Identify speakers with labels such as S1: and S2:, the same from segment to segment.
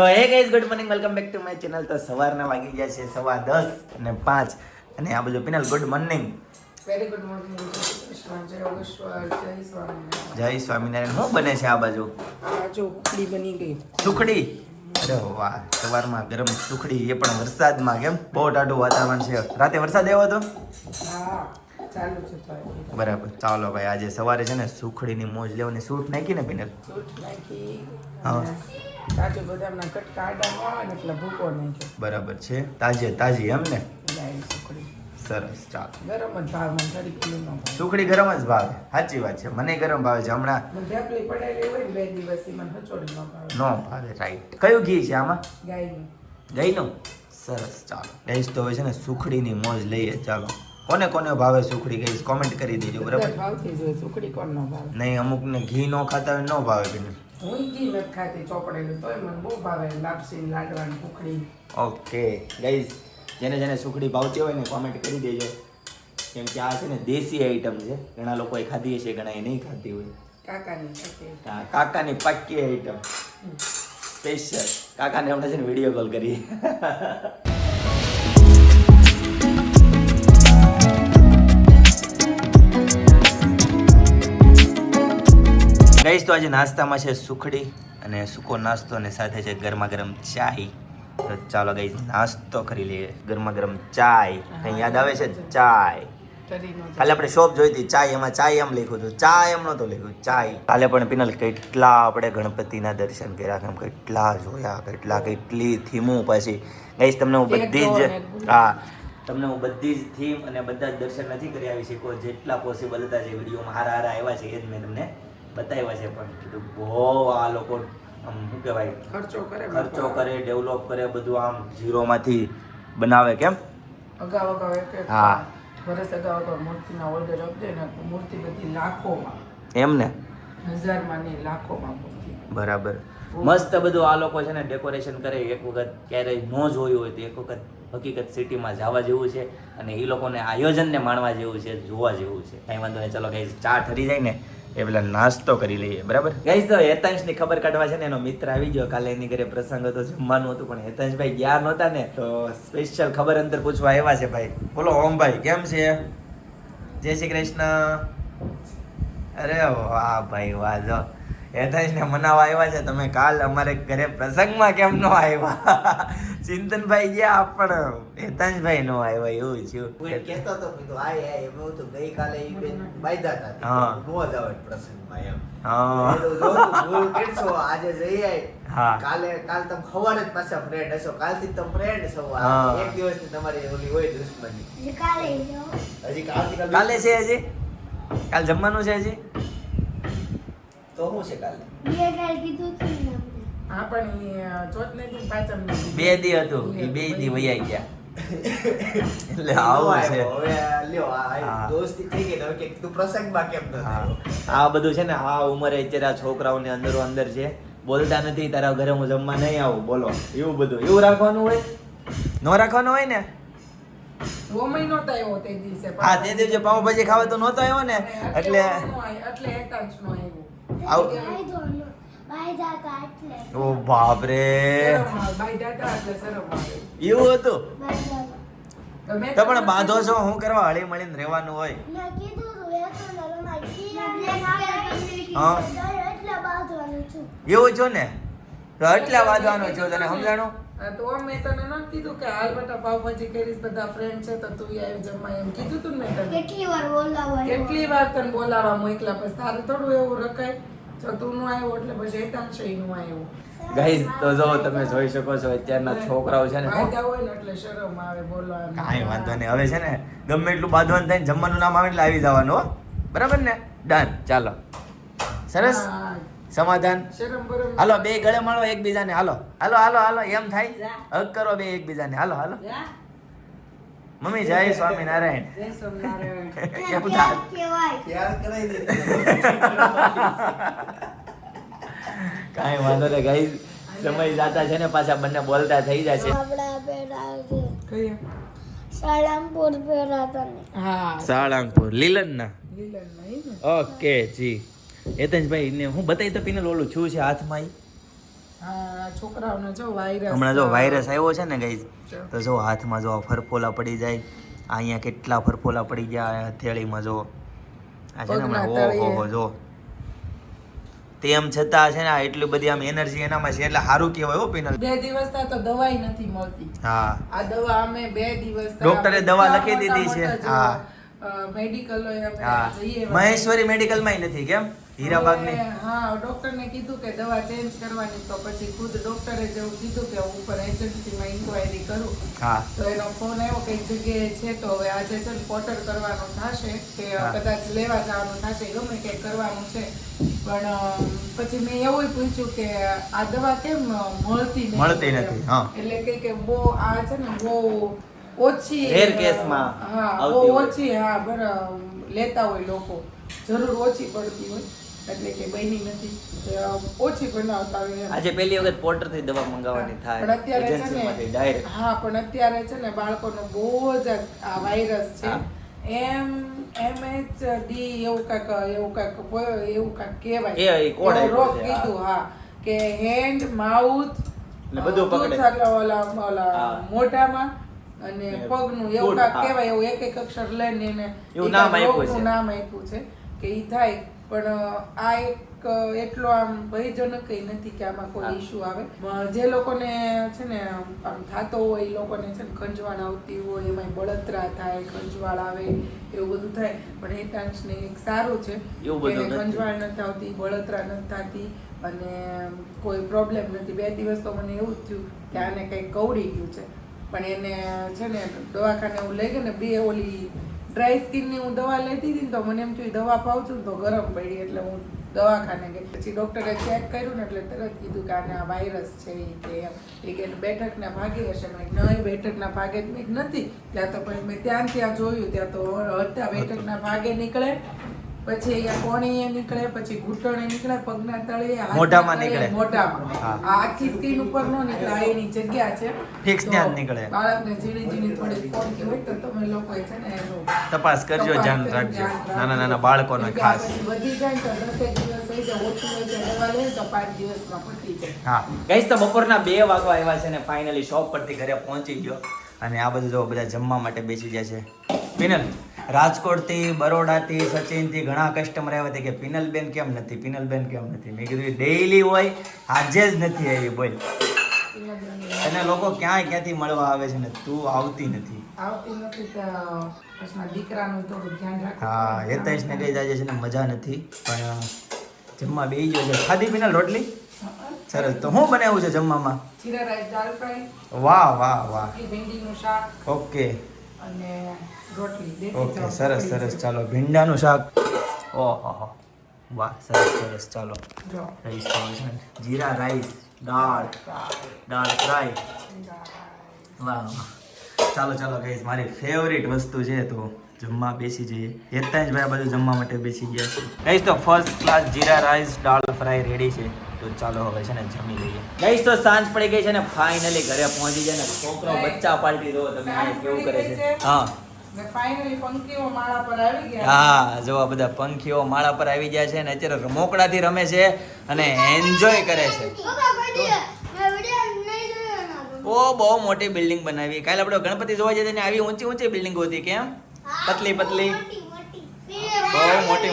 S1: તો hey guys, good morning, welcome back to my channel. તો સવારના વાગી ગયા છે 10:10 અને આ બધું penal good morning.
S2: Very good morning. જય સ્વામિનારાયણ.
S1: જય સ્વામિનારાયણ. શું બને છે આ બાજુ?
S2: જો ઉકળી બની ગઈ
S1: સુખડી. અરે વાહ, સવારમાં ગરમ સુખડી, એ પણ વરસાદમાં. કેમ બહુ ટાઢું વાતાવરણ છે. રાતે વરસાદ આવ્યો હતો?
S2: હા, ચાલુ છે તો.
S1: બરાબર. ચાલો ભાઈ, આજે સવારે છે ને સુખડીની મોજ લેવાની. સૂટ નાખી ને પિનલ?
S2: સૂટ નાખી.
S1: હા,
S2: કાજુ બદામના કટકા આડા ન આવે ને એટલે ભૂકો નાખ્યો.
S1: બરાબર છે. તાજી તાજી એમ ને?
S2: સુખડી
S1: સરસ. ચાલો,
S2: ગરમ જ ભાવ મને થોડી પેલું ન ભાવે.
S1: સુખડી ગરમ જ ભાવે. સાચી વાત છે, મને ગરમ ભાવે છે. હમણાં
S2: મને ઢેપલી પડેલી હોય ને 2 દિવસથી મને હચોડી ન ભાવે.
S1: નો ભાવે. રાઈટ. કયું ઘી છે આમાં?
S2: ગાયનું.
S1: ગઈનું. સરસ. ચાલો ગઈશ, તો હવે છે ને સુખડીની મોજ લઈએ. ચાલો, કોને કોને ભાવે સુખડી ગઈશ કોમેન્ટ કરી દેજો. બરાબર?
S2: ભાવથી જોઈએ સુખડી કોણ ન ભાવે.
S1: નહીં, અમુકને ઘી ન ખાતા હોય ન ભાવે બેન.
S2: હું ઘી નથી ખાતી ચોપડેલું, તોય મને બહુ ભાવે લાપસી લાડવાની સુખડી.
S1: ઓકે ગઈશ, જેને જેને સુખડી ભાવતી હોય ને કોમેન્ટ કરી દેજો. કેમ કે આ છે ને દેશી આઈટમ છે. ઘણા લોકોએ ખાધી હશે, ઘણા એ નહીં ખાધી હોય.
S2: કાકાની સાથે.
S1: હા, કાકાની પાક્કી આઈટમ સ્પેશિયલ. કાકાને હમણાં છે ને વિડીયો કોલ કરીએ. ગઈશ, તો આજે નાસ્તામાં છે સુખડી અને સૂકો નાસ્તો, અને સાથે છે ગરમા ગરમ ચાય. તો ચાલો ગઈશ, નાસ્તો કરી લઈએ. ગરમા ગરમ ચાય. કઈ યાદ આવે છે? ચાય. કાલે આપણે શોપ જોઈ હતી ચાય, એમાં ચાય એમ લખ્યું હતું, ચાય એમ નહોતું લખ્યું, ચાય. કાલે પણ પિનલ કેટલા આપણે ગણપતિના દર્શન કર્યા, એમ કેટલા જોયા, કેટલી થીમું. પછી ગઈશ, તમને હું બધી જ તમને હું બધી જ થીમ અને બધા જ દર્શન નથી કરી આવી શકો. જેટલા પોસિબલ હતા, જે વિડીયોમાં હારા આવ્યા છે એ જ મેં તમને બતાવ્યા છે. પણ કીધું બહુ આ લોકો આમ શું કહેવાય, ખર્ચો કરે, ડેવલપ કરે, બધું આમ ઝીરોમાંથી બનાવે. કેમ?
S2: અગાઉ
S1: હા,
S2: વર્ષ અગાઉ મૂર્તિના ઓર્ડર આપે ને, મૂર્તિ બધી લાખોમાં,
S1: એમ ને?
S2: હજારમાં ને લાખોમાં મૂર્તિ.
S1: બરાબર. મસ્ત બધું આ લોકો છે ને ડેકોરેશન કરે. એક વખત ક્યારેય ન જોયું હોય તો એક વખત હકીકત સિટીમાં જવા જેવું છે, અને એ લોકોને આયોજનને માણવા જેવું છે, જોવા જેવું છે. કાંઈ વાંધો નહીં. ચલો ગાઈઝ, ચા ઠરી જાય ને એ પેલા નાસ્તો કરી લઈએ. બરાબર ગાઈઝ, તો હેતાંશની ખબર કાઢવા છે ને એનો મિત્ર આવી ગયો. કાલે એની ઘરે પ્રસંગ હતો, જમવાનું હતું, પણ હેતાંશભાઈ ગયા નહોતા ને, તો સ્પેશિયલ ખબર અંતર પૂછવા આવ્યા છે. ભાઈ બોલો, ઓમભાઈ કેમ છે? જય શ્રી કૃષ્ણ. અરે વાહ ભાઈ વાહ. જો હેતાંશને મનાવવા આવ્યા છે. તમે કાલ અમારે ઘરે પ્રસંગમાં કેમ ન આવ્યા? ચિંતનભાઈ ગયા પણ હેતાંશભાઈ ન આવ્યા, એવું થયું.
S3: કહેતો તો કીધું આય એમ તો ગઈકાલે ઈ બેન બાયદા હતા.
S1: હા.
S3: નો જવાય પ્રસંગમાં એમ.
S1: હા.
S3: એ તો જો તું ભૂલ કરશો, આજે જઈ આય.
S1: હા.
S3: કાલ તમે ખવાડે જ પાછા ફ્રેન્ડ હશો. કાલથી તમે ફ્રેન્ડ છો.
S1: હા.
S3: એક દિવસની તમારી ઓલી હોય દુશ્મની. હજી કાલથી
S1: કાલે છે હજી? કાલ જમવાનું છે હજી?
S3: તો શું છે કાલે?
S2: હા, પણ ચોથ ને તું પાંચમ ને
S1: 2 દી હતું, એ 2 દી વૈયા ગયા. એટલે આવું છે.
S3: હવે લ્યો
S1: હા.
S3: આ દોસ્તી થઈ ગઈ. હવે કે તું પ્રસંગમાં કેમ ન
S1: હા,
S3: થયો?
S1: આ બધું છે ને આ ઉંમરે અત્યારે આ છોકરાઓને અંદરો અંદર છે, બોલતા નથી. તારા ઘરે હું જમવા નહીં આવું, બોલો, એવું બધું એવું રાખવાનું હોય. ન રાખવાનું હોય ને.
S2: ઓમય નહોતો આવ્યો તે દિવસે.
S1: હા, તે દિવસે પાઉંભાજી ખાવા તો નહોતો આવ્યો ને, એટલે
S2: એટલે હેતાંશ નો આવ્યો.
S1: ઓ બાપ રે,
S2: ભાઈ દાદા એટલે શરમ આવે.
S1: એવું હતું.
S2: મેં
S1: તો પણ બાંધો છો હું કરવા? હળી મળીને રહેવાનું હોય. હા, એવું છો ને, તો એટલા વાંધવાનું છો. તને સમજાણું?
S2: તો મેં તને ન કીધું કે હાલ બેટા પાવભાજી કરીશ, બધા ફ્રેન્ડ છે તો તું આવી જમવા, એમ કીધું તું ને મેં તને. કેટલી વાર તને બોલાવા મોકલા, પછી તારે થોડું એવું રખાય. જો તું નો આવ્યો એટલે પછી હેતાંશ નો આવ્યો.
S1: ગાઈસ, તો જો તમે જોઈ શકો છો અત્યારના છોકરાઓ છે ને,
S2: વાયદા હોય ને એટલે શરમ આવે બોલવા.
S1: કાંઈ વાંધો નહીં. હવે છે ને ગમે એટલું બાંધવાનું થાય ને, જમવાનું નામ આવે એટલે આવી જવાનું. હો, બરાબર ને? ડન. ચાલો, સરસ.
S2: હા,
S1: સમાધાન.
S2: શરમ બરમ.
S1: હાલો, બે ગળે મળો એકબીજાને. હાલો હાલો હાલો હાલો, એમ થાય. હક કરો બે એકબીજાને. હાલો હાલો. મમ્મી જય સ્વામિનારાયણ.
S2: જય સ્વામિનારાયણ.
S1: કેમ થાય?
S3: યાદ કરાઈ દે.
S1: કાંઈ વાંધો નહીં ગાઈસ, સમય જાતા છે ને પાછા બંને બોલતા થઈ જશે.
S2: કઈ?
S4: સાળંગપુર પહેરાતા ને.
S2: હા,
S1: સાળંગપુર લીલન ના.
S2: લીલન નહીં ને.
S1: ઓકે જી. હેતેશભાઈ ને હું બતાવી તો પીને ઓલું છું છે હાથમાં ઈ.
S2: આ છોકરાઓને જો વાયરસ
S1: હમણાં જો વાયરસ આવ્યો છે ને ગાઈઝ, તો જો હાથમાં જો ફરફોલા પડી જાય, અહીંયા કેટલા ફરફોલા પડી ગયા આ હથેળીમાં જો, આ છે ને હમણાં ઓહો જો, તેમ છતાં છે ને આ એટલી બધી આમ એનર્જી એનામાં છે એટલે સારું કહેવાય હો પિનલ.
S2: 2 દિવસથી તો દવાઈ નથી મળતી.
S1: હા,
S2: આ દવા અમે 2 દિવસ
S1: ડોક્ટરે દવા લખી દીધી છે. હા,
S2: મેડિકલ
S1: હા, મહેશ્વરી મેડિકલમાં નથી કેમ હીરાબાગની.
S2: હા, ડોક્ટરને કીધું કે દવા ચેન્જ કરવાની, તો પછી ખુદ ડોક્ટરે જેવું કીધું કે હું ઉપર એજન્સીમાં ઇન્ક્વાયરી કરું.
S1: હા,
S2: તો એનો ફોન આવ્યો કઈ જગ્યાએ છે, તો હવે આજે છે ને પોર્ટર કરવાનું થશે કે કદાચ લેવા જવાનું થશે, ગમે કે કરવાનું છે. પણ પછી મેં એવું પૂછ્યું કે આ દવા કેમ મળતી
S1: નથી. હા,
S2: એટલે કે બહુ આ છે ને બહુ ઓછી
S1: રેર કેસમાં
S2: હા બહુ ઓછી હા બરાબર લેતા હોય લોકો, જરૂર ઓછી પડતી હોય એટલે કે બની નથી ઓછી બનાવતા હોય.
S1: આજે પહેલી વખત પોર્ટર થી દવા મંગાવવાની થાય,
S2: પણ અત્યારે છે ને
S1: ડાયરેક્ટ.
S2: હા, પણ અત્યારે છે ને બાળકોનો બહુ જ આ વાયરસ છે. MHD એવું કાંઈક કહેવાય, રોગ કીધું. હા, કે હેન્ડ માઉથ
S1: બધું પકડે,
S2: ઓલા મોઢામાં અને પગનું એવું કાંઈક કહેવાય, એવું એક અક્ષર લઈને એને
S1: એવું નામ
S2: આપ્યું છે કે ઈ થાય. પણ આ એક એટલો આમ ભયજનક નથી કે આમાં કોઈ ઇશ્યુ આવે. જે લોકોને છે ને આમ થતો હોય એ લોકોને છે ને ખંજવાળ આવતી હોય, એમાં બળતરા થાય, ખંજવાળ આવે, એવું બધું થાય. પણ હેતાંશને એક સારું છે કે એને ખંજવાળ નથી આવતી, બળતરા નથી થતી અને કોઈ પ્રોબ્લેમ નથી. 2 દિવસ તો મને એવું જ થયું કે આને કંઈક કવડી ગયું છે. પણ એને છે ને દવાખાને હું લઈ ગઈ ને 2 ઓલી ડ્રાય સ્કિનની હું દવા લેતી હતી ને તો મને એમ થયું દવા પાઉં છું ને તો ગરમ પડી, એટલે હું દવાખાને ગઈ. પછી ડોક્ટરે ચેક કર્યું ને એટલે તરત કીધું કે આને આ વાયરસ છે. કે બેઠકના ભાગે હશે. નહીં, બેઠકના ભાગે જ નથી. ત્યાં તો પછી મેં ત્યાં જોયું, ત્યાં તો હતા બેઠકના ભાગે નીકળે, પછી અહીંયા કોણીએ નીકળે, પછી ઘૂંટણે નીકળે, પગના તળિયે,
S1: મોઢામાં નીકળે,
S2: મોઢામાં. આ આખી સ્કિન ઉપર નો નીકળે, આ એની જગ્યા છે,
S1: ફિક્સ ત્યાં જ નીકળે.
S2: બાળકને ઝીણી થોડી ફોડકી હોય તો તમે લોકોએ છે ને એનું
S1: તપાસ કરજો, ધ્યાન રાખજો નાના બાળકોને ખાસ.
S2: વધી જાય તો 10 દિવસ થઈ જાય, ઓછું હોય તો દવા લે તો 5 દિવસમાં પતી જાય.
S1: હા ગાઈસ, તો બપોરના 2 વાગવા આવ્યા છે ને ફાઇનલી શોપ પરથી ઘરે પહોંચી ગયો. અને આ બધું જો બધા જમવા માટે બેસી ગયા છે. પિનલ, રાજકોટથી, બરોડાથી, સચિનથી ઘણા કસ્ટમર આવ્યા હતા કે પિનલબેન કેમ નથી, પિનલબેન કેમ નથી. મેં કીધું ડેઈલી હોય, આજે જ નથી આવી. બોલ, અને લોકો ક્યાંથી મળવા આવે છે ને તું આવતી નથી.
S2: દીકરાનું થોડું ધ્યાન રાખ.
S1: હા, હેતાંશને કઈ આજે છે ને મજા નથી, પણ જમવા બેસી ગયો છે. ખાધી પિનલ રોટલી? સરસ. તો શું બનાવ્યું છે જમવામાં?
S2: જીરા રાઈસ, દાળ ફ્રાય.
S1: વાહ.
S2: ભીંડીનું શાક.
S1: ઓકે
S2: અને રોટલી.
S1: ઓકે, સરસ. ચાલો, ભીંડાનું શાક. ઓહો, વાહ, સરસ. ચાલો, રાઈસ, જીરા રાઈસ, દાળ ફ્રાય. વાહ. ચાલો ગાઈસ, મારી ફેવરિટ વસ્તુ છે. તો જમવા બેસી જઈએ. હેતાંશભાઈ બધું જમવા માટે બેસી ગયા છે. ગાઈસ, તો ફર્સ્ટ ક્લાસ જીરા રાઈસ, દાળ ફ્રાય રેડી છે. તો ચાલો હવે છે ને જમી લઈએ. ગાઈસ, તો સાંજ પડી ગઈ છે ને ફાઇનલી ઘરે પહોંચી જાય ને છોકરો બચ્ચા પાલટી દો તમે કેવું કરે છે. હા,
S2: ફાઇનલી પંખીઓ માળા પર આવી ગયા.
S1: હા, જો આ બધા પંખીઓ માળા પર આવી ગયા છે ને અત્યારે રમોકડાથી રમે છે અને એન્જોય કરે છે. ઓ, બહુ મોટી બિલ્ડિંગ બનાવી. કાલે આપણે ગણપતિ જોવા જઈએ ને આવી ઊંચી બિલ્ડિંગો હતી. કેમ? પતલી બહુ મોટી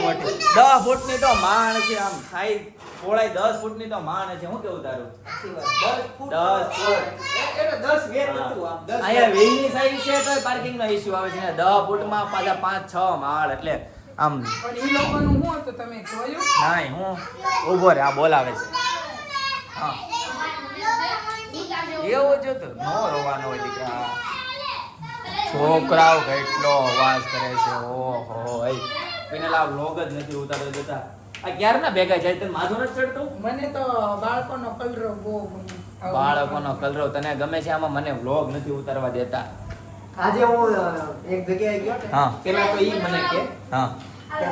S1: 10 ફૂટની તો માણ છે. આમ સાઈઝ પહોળાઈ 10 ફૂટની તો માણ છે. શું કેવું તારું? 10 ફૂટ. અહીંયા વેલની સાઈઝ છે તો પાર્કિંગ નો ઇશ્યુ આવે છે ને 10 ફૂટમાં પાછા 5-6 માળ. એટલે આમ
S2: પણ ઈ લોકોનું શું હતું તમે જોયું?
S1: નહીં, હું ઊભો રે, આ બોલાવે છે. હા, એવું જ હતું. નો રોવાનો હોય દીકરા. છોકરાઓ કેટલો અવાજ કરે છે. ઓહો, પેલા વ્લોગ જ નથી ઉતારતો જતા. આ ક્યારના ભેગા જાય તને માથું નથી ચડતું?
S2: મને તો બાળકોનો કલરો બહુ
S1: બાળકોનો કલરો તને ગમે છે, આમાં મને વ્લોગ નથી ઉતારવા દેતા.
S3: આજે હું એક જગ્યાએ ગયો ને,
S1: હા.
S3: પેલા તો ઈ મને કે
S1: હા,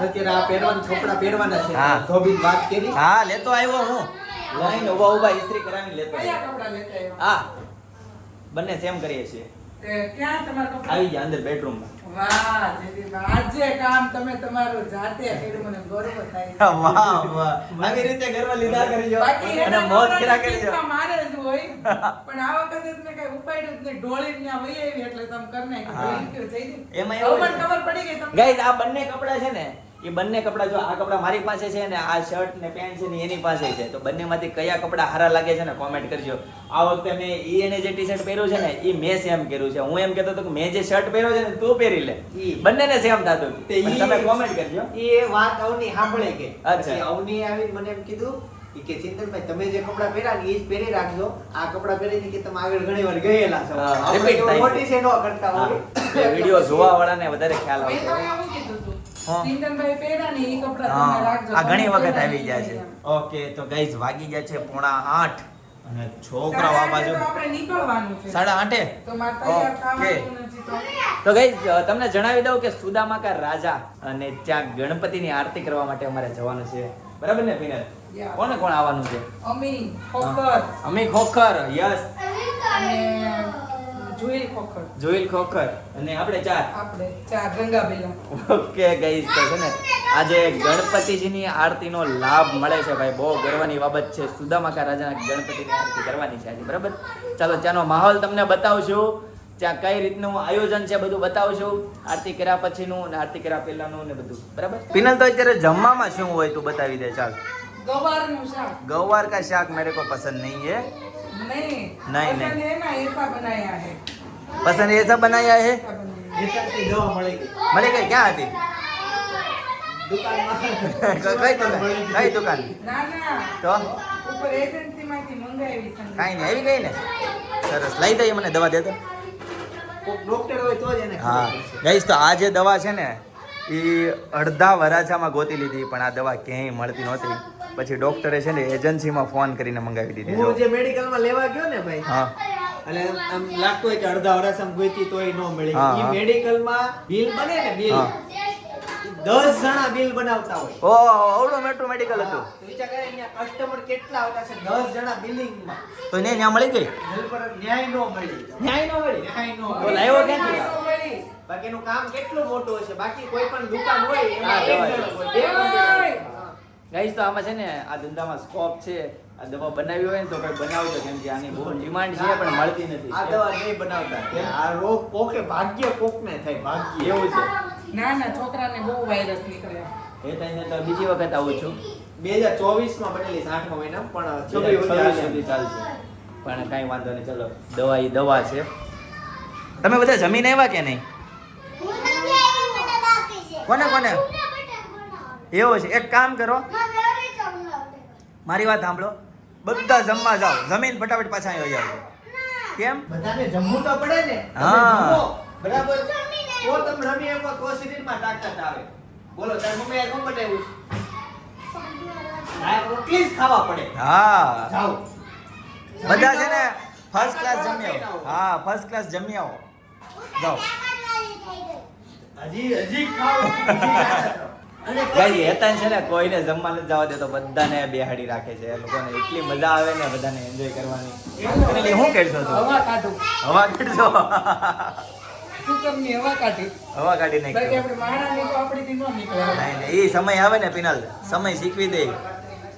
S3: અત્યારે આ પહેરવાના છોકરા પહેરવાના છે.
S1: હા.
S3: ધોબી વાત કરી.
S1: હા, લેતો આવ્યો હું. લાઈન ઉભા ઇસ્ત્રી કરાવીને લેતો
S2: કયા
S1: આવ્યો.
S2: કપડા લેતા આવ્યા?
S1: હા, બંને સેમ કરીએ છીએ.
S2: તે ક્યાં તમારા કપડાં?
S1: આવી ગયા અંદર બેડરૂમમાં.
S2: વાહ જયદીપ, આજે કામ તમે તમારું જાતે કર્યું, મને ગર્વ થાય.
S1: વાહ વાહ, આવી રીતે ઘરમાં લીધા કરજો
S2: બાકી
S1: અને
S2: એના
S1: મોજ
S2: નવરાની
S1: કર્યા કરજો.
S2: ચિંતા મારે જ હોય. પણ આ વખતે તમે કઈ ઉપાડ્યું જ નહીં, ઢોળી ત્યાં વહી આવી એટલે તમે કરી નાખ્યું.
S1: હા.
S2: ઢોળી ગયું, જયદીપ.
S1: એમાં
S2: હવે
S1: એવું
S2: મને
S1: છે.
S2: ખબર પડી ગઈ તમને.
S1: ગાઈઝ આ બંને કપડા છે ને, એ બંને કપડા જો આ કપડા મારી પાસે છે ને આ શર્ટ ને પેન્ટ છે ને એની પાસે છે, તો બંનેમાંથી કયા કપડા સારા લાગે છે ને કોમેન્ટ કરજો. આ વખતે મેં એને જે ટી-શર્ટ પહેર્યું છે ને એ મેં સેમ કર્યું છે. હું એમ કહેતો હતો કે મેં જે શર્ટ પહેર્યો છે ને તું પહેરી લે, બંનેને સેમ થતું હતું. પણ તમે કોમેન્ટ કરજો.
S3: એ વાત અવની સાંભળે કે
S1: અચ્છા.
S3: પછી અવની આવીને મને એમ કીધું કે ચિંતનભાઈ તમે જે કપડા પહેર્યા ને એ જ પહેરી રાખજો, આ કપડા પહેરીને કે તમે આગળ ઘણી વાર ગયેલા છો.
S1: હા,
S3: આપણે
S1: repeat
S3: તો
S1: થાય.
S3: મોટી છે ન કરતા હોય.
S1: વિડીયો જોવા વાળાને વધારે ખ્યાલ
S2: મેં
S1: આવતો
S2: તો
S1: હોય.
S2: એવું કીધું હતું.
S1: હા.
S2: ચિંતનભાઈ પહેર્યા ને એ કપડાં તમે
S1: હા,
S2: રાખજો.
S1: આ ઘણી વખત
S2: પહેર્યા
S1: આવી ગયા છે.
S2: નહીં.
S1: ઓકે તો ગાઈઝ વાગી ગયા છે 7:30 અને છોકરાઓ આ બાજુ
S2: તો આપણે નીકળવાનું છે.
S1: 8:30.
S2: તો મારે તૈયાર
S1: ઓકે.
S2: થવાનું નથી તો.
S1: તો ગાઈઝ તમને જણાવી દઉં કે સુદામા કા રાજા અને ત્યાં ગણપતિની આરતી કરવા માટે અમારે જવાનું છે, બરાબર ને પિનલ?
S2: Yeah.
S1: કોને કોણ આવવાનું છે?
S2: અમી ખોખર
S1: અમી ખોખર, યસ,
S2: અને જુઈલ ખોખર,
S1: જોઈલ ખોખર અને આપણે 4.
S2: આપણે ચાર ગંગાબેલા.
S1: ઓકે ગાઈઝ તો છે ને આજે ગણપતિજીની આરતીનો લાભ મળે છે ભાઈ, બહુ ગર્વની બાબત છે. સુદામા કા રાજાના ગણપતિની આરતી કરવાની છે આજે, બરાબર? ચાલો ત્યાંનો માહોલ તમને બતાવશું, ત્યાં કઈ રીતનું આયોજન છે બધું બતાવશું, આરતી કર્યા પછીનું અને આરતી કર્યા પહેલાનું ને બધું, બરાબર? પિનલ તો અત્યારે જમવામાં શું હોય તું બતાવી દે. ચાલ.
S2: ગવારનું શાક.
S1: गवार का शाक मेरे को पसंद नहीं है.
S2: नहीं
S1: नहीं,
S2: पसंद है ना, ऐसा बनाया है.
S1: पसंद ऐसा बनाया है.
S2: ऐसा बनाया है.
S3: જેટલી દવા મળી ગઈ
S1: मले गई क्या आती
S3: દુકાનમાં
S1: કઈ દુકાન
S2: ના ના
S1: તો
S2: ઉપર એજન્સી માંથી મંગાવી સંગીત.
S1: કાઈ નહીં આવી ગઈ ને, સરસ. લઈ દઈએ, મને દવા દેતો.
S3: કોક ડોક્ટર હોય તો જ એને ખબર
S1: હા
S3: પડશે.
S1: ગાઈસ તો આ જે દવા છે ને એ અડધા વરાછામાં ગોતી લીધી પણ આ દવા ક્યાંય મળતી નહોતી. પછી ડોક્ટરે છે ને એજન્સીમાં ફોન કરીને મંગાવી દીધી.
S3: હું
S1: જો.
S3: જે મેડિકલમાં લેવા ગયો ને ભાઈ,
S1: હા
S3: એટલે આમ લાગતું હોય કે અડધા વરસમાં ગોઈતી તોય ન મળી.
S1: હા,
S3: ઈ
S1: હા.
S3: મેડિકલમાં બિલ બને ને બિલ,
S1: હા.
S3: 10 જણા બિલ બનાવતા હોય.
S1: ઓ આવડું મેટ્રો મેડિકલ હતું
S3: તો વિચાર કરે અહીંયા કસ્ટમર કેટલા આવતા છે, 10 જણા બિલિંગમાં.
S1: તો એને ત્યાં મળી ગઈ.
S3: બિલ પર ન્યાય ન મળી.
S1: ન્યાય ન મળી.
S3: ન્યાય ન
S1: તો
S3: મળી.
S1: લાવ્યો ક્યાંથી?
S2: મળી.
S3: બાકી એનું કામ કેટલું મોટું હશે. બાકી કોઈ પણ દુકાન હોય
S1: હા,
S3: એમાં એક
S1: દવા
S3: જણો હોય, બે computer હોય.
S1: ગાઈસ તો આમાં છે ને આ ધંધામાં સ્કોપ છે. આ દવા બનાવી હોય ને તો કઈ બનાવજો, કેમ કે આની બહુ ડિમાન્ડ છે પણ મળતી નથી.
S3: આ દવા નહીં બનાવતા. આ રોગ કોકે ભાગ્ય કોકને થાય, ભાગ્ય.
S1: એવું છે.
S2: ના ના છોકરાને બહુ વાયરસ નીકળ્યા.
S1: એ થઈને તો બીજી વખત આવું છું.
S3: 2024 માં બનેલી 8મા મહિના પણ
S1: 26 સુધી ચાલશે. પણ કાંઈ વાંધો નહીં, ચલો. દવા ઈ દવા છે. તમે બધા જમીન આવ્યા કે નહીં? કોને કોને? એવું છે. એક કામ કરો, મારી વાત સાંભળો, બધા જમવા જાઓ, જમીન ફટાફટ પાછા આવી જાવ. કેમ?
S3: બધાને જમવું તો પડે ને. તમે
S1: હા.
S3: જમો, બરાબર? તો તમે રમી શકો તો શરીરમાં તાકાત આવે. બોલો તાર મમ્મી આ કોણ બનાવ્યું છે? આ રોટલી જ ખાવા પડે.
S1: હા
S3: જાઓ.
S1: બધા છે ને ફર્સ્ટ ક્લાસ જમી આવો. હા ફર્સ્ટ ક્લાસ જમી આવો. જાઓ.
S3: હજી ખાઓ. હજી ખાતા રહો. અને
S1: ગાઈસ
S3: પછી
S1: હેતાન છે ને કોઈને જમવા નથી જવા દેતો, બધાને બેહાડી રાખે છે. એ લોકોને એટલી મજા આવે ને બધાને એન્જોય કરવાની. એટલે હું કરશો તો
S2: હવા કાઢું.
S1: હવા કાઢશો.
S2: કુકરની હવા કાઢી.
S1: હવા કાઢી
S2: બાકી
S1: નાખી.
S2: આપણે માણાની તો આપણીથી ન નીકળે.
S1: નહીં નહીં, એ સમય આવે ને પિનલ, સમય શીખવી દે.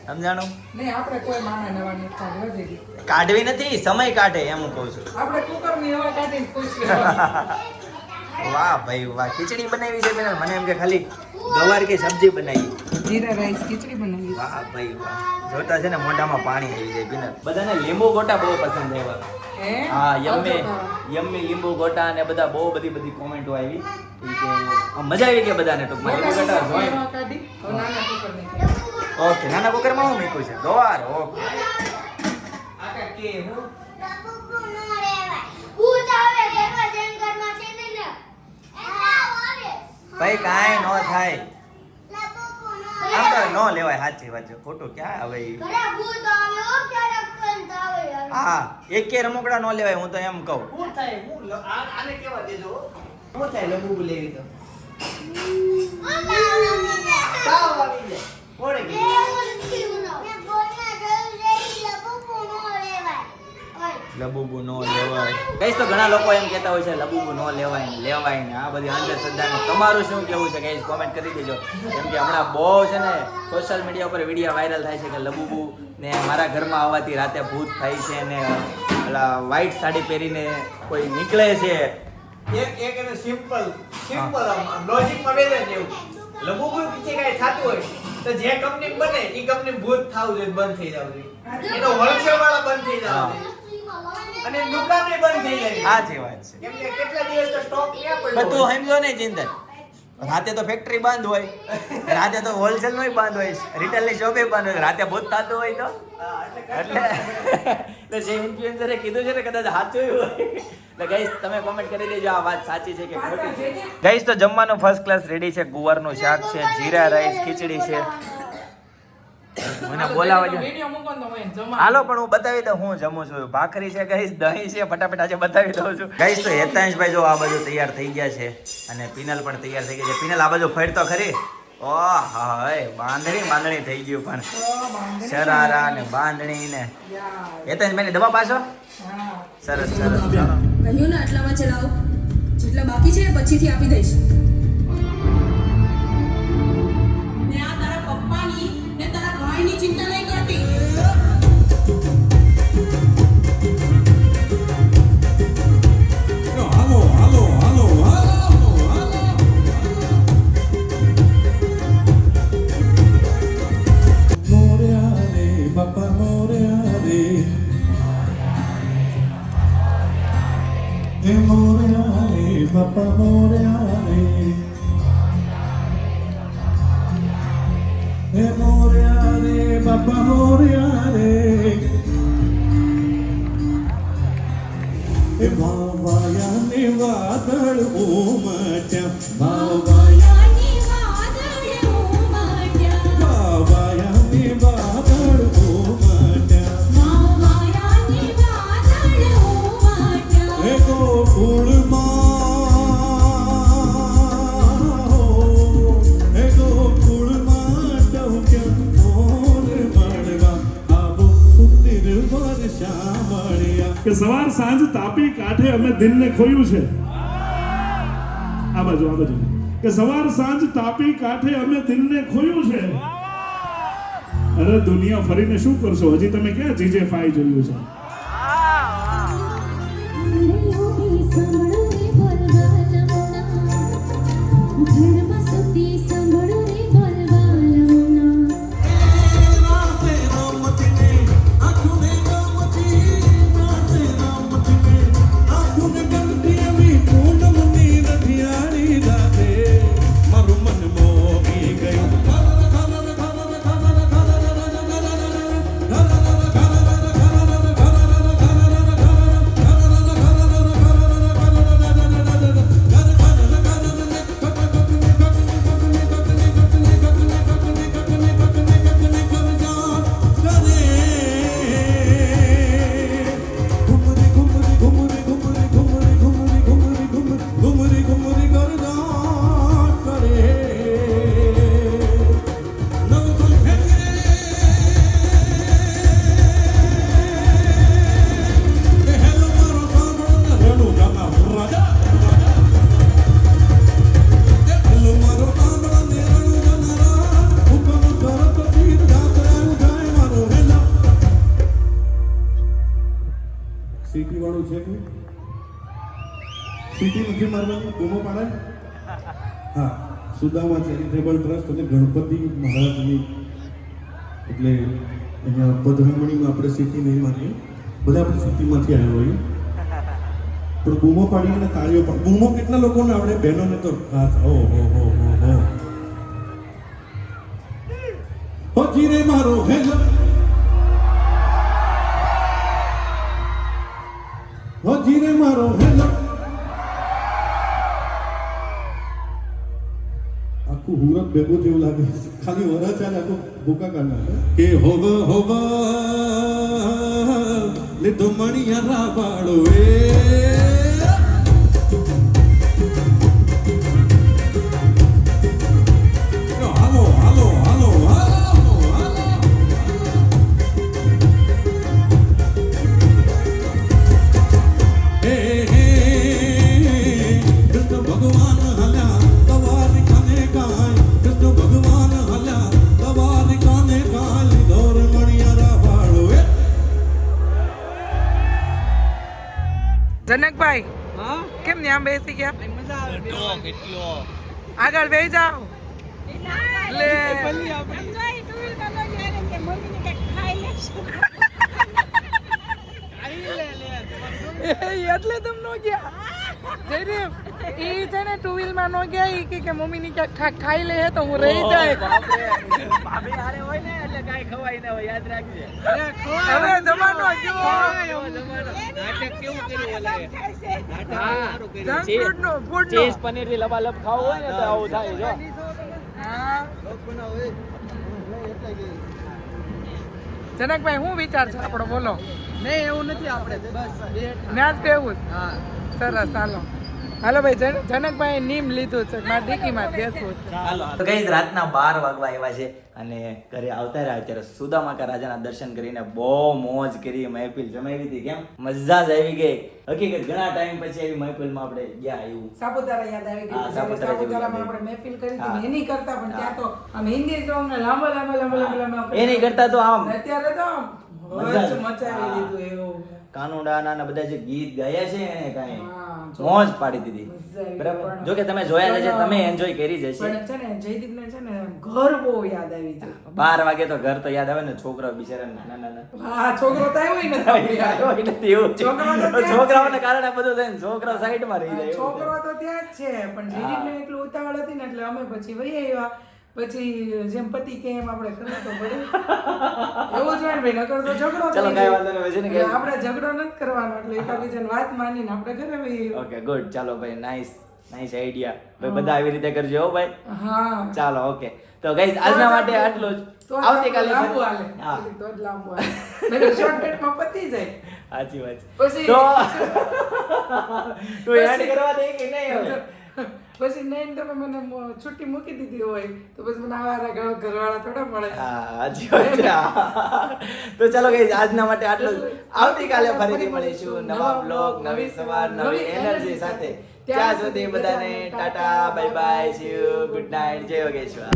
S1: સમજાણું?
S2: નહીં આપણે કોઈ માણા નવા નથી કાઢવા જઈએ.
S1: કાઢવી નથી, સમય કાઢે એમ હું કહું છું.
S2: આપણે કુકરની હવા કાઢીને ખુશ રહેવાનું.
S1: વાહ ભાઈ વાહ, ખીચડી બનાવી છે પિનલ. મને એમ કે ખાલી ગવાર કે સબ્જી બનાવી.
S2: જીરા રાઈસ ખીચડી બનાવી.
S1: વાહ ભાઈ વાહ, જોતા છે ને મોઢામાં પાણી આવી જાય પિનલ. બધાને લીંબુ ગોટા બહુ પસંદ આવ્યા.
S2: હે?
S1: હા
S2: આવજો
S1: યમ્મી
S2: ખાવા.
S1: યમ્મી લીંબુ ગોટા અને બધા બહુ બધી કોમેન્ટો આવી. ઈ કે આમ મજા આવી ગઈ બધાને ટૂંકમાં. લીંબુ
S2: મોટા
S1: ગોટા જોઈ.
S2: હવા કાઢી હવે નાના કુકરની કાઢી.
S1: ઓકે, નાના કુકરમાં હું મૂક્યું છે? ગવાર. ઓકે.
S3: આ કાંઈ કે હું
S1: ભાઈ કાંઈ ન થાય. આમ તો ન લેવાય, સાચી વાત છે. ખોટું ક્યાં હવે ઈ? હા, એક કે રમકડા ન લેવાય, હું તો એમ કહું.
S3: શું થાય? આને કેવા દેજો. શું થાય લબુ લેવી તો? તાવ આવી જાય. કોણે કીધું?
S1: લબુબુ નો લેવાય. ગાઈસ તો ઘણા લોકો એમ કહેતા હોય છે લબુબુ નો લેવાય ને લેવાય ને આ બધી અંધશ્રદ્ધાનું તમારું શું કેવું છે ગાઈસ કોમેન્ટ કરી દેજો. કેમ કે હમણાં બહુ છે ને સોશિયલ મીડિયા ઉપર વિડીયો વાયરલ થાય છે કે લબુબુ ને મારા ઘરમાં આવવાથી રાતે ભૂત થાય છે ને ઓલા વ્હાઈટ સાડી પહેરીને કોઈ નીકળે છે.
S3: એક એને સિમ્પલ લોજિકમાં બેસે છે એવું. લબુબુ પીછે કાંઈ થતું હોય તો જે કંપની બને એ કંપની ભૂત થાવું જોઈએ, બંધ થઈ જાવ જોઈએ. એનો હોલસેલ વાળા બંધ થઈ જાવ જોઈએ. અને દુકાને બંધ થઈ જાય.
S1: સાચી વાત છે.
S3: કેમ કે કેટલા દિવસ તો સ્ટોક ક્યાં પડ્યો
S1: પણ તું સમજો ને ચિંતન, રાતે તો ફેક્ટરી બંધ હોય, રાતે તો હોલસેલ નો બંધ હોય, રિટેલ ની શોપે બંધ હોય, રાતે ભૂત થતું હોય તો એટલે જે ઇન્ફ્લુએન્સરે કીધું છે ને કદાચ સાચું હોય. એટલે ગાઈસ તમે કોમેન્ટ કરી દેજો આ વાત સાચી છે કે ખોટી છે. ગાઈસ તો જમવાનું ફર્સ્ટ ક્લાસ રેડી છે. ગુવારનું શાક છે, જીરા રાઈસ, ખીચડી છે. મને બોલાવા દો.
S2: વિડિયો મૂકો ને તો હું જમા.
S1: હાલો પણ હું બતાવી દઉં હું જમું છું. ભાખરી છે ગાઈસ, દહીં છે, ફટાફટ આજે બતાવી દઉં છું. ગાઈસ તો હેતાંશભાઈ જો આ બધું તૈયાર થઈ ગયા છે અને પિનલ પણ તૈયાર થઈ ગઈ છે. પિનલ આ બાજુ ફેર તો ખરી. ઓહ હાય બાંધણી થઈ ગયું પણ શરારા ને બાંધણી ને હેતાંશભાઈ ની દવા પાછો. સરસ સરસ. ચાલો
S5: કહ્યું ને આટલામાં ચલાવો, જેટલા બાકી છે પછીથી આપી દઈશ. ને આ તારા પપ્પાની ને તારા ભાઈની ચિંતા નહીં કરતી.
S6: હાલો હાલો હાલો હાલો મોર્યા રે બાપા મોર્યા રે એ મોર્યા રે બાપા મોર્યા રે એ મોર્યા રે બાપા મોર્યા રે એ ભાવાયાની વાદળ ઉમટ્યા ભાવાયાની વાદળ ઉમટ્યા એ ગોકુળમાં ટહુક્યા મોર મળવા આવો સુંદર વર્ષા મળ્યા
S7: કે સવાર સાંજ તાપી કાંઠે અમે દિનને ખોયું છે. આ બાજુ કે સવાર સાંજ તાપી કાંઠે અમે દિનને ખોયું છે. અરે દુનિયા ફરીને શું કરશો? હજી તમે ક્યાં જીજે ફાઈ જોયું છે? સિટી વાળું છે કે સિટી નથી મારવાનું ગુમો પાડે. હા, સુદામા ચેરિટેબલ ટ્રસ્ટ અને ગણપતિ મહારાજની એટલે અહીંયા પધરામણીમાં આપણે સિટી નહીં માનીએ, બધા આપણે સિટીમાંથી આવ્યા હોઈએ પણ ગુમો પાડીએ અને તાળીઓ પણ. ગુમો કેટલા લોકોને આવડે? બહેનોને તો હાથ. ઓહો હો હો હો જીરે મારો હેલો હો જીરે મારો હેલો. આખું હુરત ભેગું જેવું લાગે ખાલી વરા ચાલે આખું ભૂકા કાઢના કે હોવ લીધો મણિયા રાવાળો એ હાલો હાલો હાલો હાલો
S2: જનકભાઈ કેમ ત્યાં બેસી ગયા? આગળ બેસી જાઓ. લે એટલે તમ નો ગયા જયદેવ ઈ છે ને ટુ વ્હીલ માં નો ગયા ઈ કે મમ્મી ની ક્યાંક ખાઈ લે તો હું રહી જાય.
S3: ભાભી હારે હોય ને એટલે કાઈ ખવાય ના હોય, યાદ રાખજે.
S2: હવે જમાનો કેવો
S3: નાટક કેવું કર્યું ઓલાએ?
S2: જંક ફૂડ નો
S3: ચીઝ પનીર થી લબાલબ ખાવું હોય ને તો આવું થાય જો.
S2: જનકભાઈ શું વિચાર છે આપણો બોલો?
S3: નહીં એવું નથી, આપણે બસ
S2: ન્યાજ બેવું સરસ. હાલો ભાઈ જનકભાઈ નીમ લીધું છે મારા ડીકીમાં બેસવું છે.
S1: તો ગાઈઝ રાતના 12 વાગવા આવ્યા છે અને ઘરે આવતા રહ્યા અત્યારે સુદામાકા રાજાના દર્શન કરીને બહુ મોજ કરી, મહેફિલ જમાવી હતી. કેમ મજા જ આવી ગઈ. હકીકત ઘણા ટાઈમ પછી આવી મહેફિલમાં આપણે ગયા એવું.
S2: સાપુતારા યાદ આવી
S1: હા,
S2: ગયું.
S1: સાપુતારા જેવું
S2: સાપુતારામાં
S1: યાદ
S2: આપણે મહેફિલ કરી
S1: હા.
S2: હતી એની કરતા પણ ત્યાં તો આમ હિન્દી સોંગ ને લાંબા
S1: એ નહીં કરતા તો આમ
S2: અત્યારે તો આમ
S1: મજા જ.
S2: મચાવી દીધું એવું.
S1: કાનુડાના બધા જે ગીત ગાયા છે એને કાંઈ
S2: હા,
S1: મોજ પાડી દીધી.
S2: મજા આવી.
S1: બરાબર.
S2: પણ-
S1: જો કે તમે જોયા છે,
S2: પણ-
S1: તમે એન્જોય કરી જ હશે.
S2: પણ છે ને જયદીપને છે ને ઘર બહુ યાદ આવી જાય.
S1: 12 વાગે તો ઘર તો યાદ આવે ને, છોકરાઓ બિચારા નાના નાના
S2: હા છોકરો તો આવ્યો ય નથી આપણી હારે.
S1: એવું નથી, એવું છે.
S2: છોકરાઓ તો ત્યાં જ
S1: છોકરાઓને કારણે બધું થાય ને, છોકરાઓ સાઈડમાં રહી જાય એવું
S2: છોકરો
S1: છે.
S2: તો ત્યાં જ છે પણ જયદીપને એટલું ઉતાવળ હતી ને એટલે અમે પછી વહી આવ્યા. પછી જેમ પતિ કે એમ આપણે કરવું તો પડે. એવું જ હોય ને ભાઈ, નકર તો ઝઘડો
S1: ચલો,
S2: થઈ
S1: કાંઈ
S2: જાય.
S1: વાંધો નહીં, હવે છે ને
S2: એટલે
S1: કે-
S2: આપણે ઝઘડો નથી કરવાનો એટલે એકાબીજાની વાત માનીને આપણે ઘરે વહી
S1: ઓકે ગુડ. ચાલો ભાઈ, નાઈસ આઈડિયા. ભાઈ બધા આવી રીતે કરજો હો ભાઈ.
S2: હા
S1: ચાલો ઓકે. તો ગાઈઝ આજના માટે આટલું જ.
S2: તો
S1: આવતીકાલે
S2: લાંબુ હાલે.
S1: હા,
S2: તો જ લાંબુ હાલે. નકર શોર્ટકટમાં પતી જાય.
S1: સાચી વાત છે.
S2: પછી
S1: તો તું એડ કરવા દે કે નહીં હવે?
S2: પછી નહીં તમે મને છુટ્ટી મૂકી દીધી હોય તો પછી મને આવા ઘરવાળા થોડા મળે.
S1: હા, સાચી વાત છે. હા. તો ચાલો ગાઈઝ આજના માટે આટલું જ. આવતીકાલે ફરીથી મળીશું નવા બ્લોગ, નવી સવાર, નવી એનર્જી સાથે. ત્યાં સુધી બધાને Tata, bye bye, C you, good night, જય યોગેશ્વર.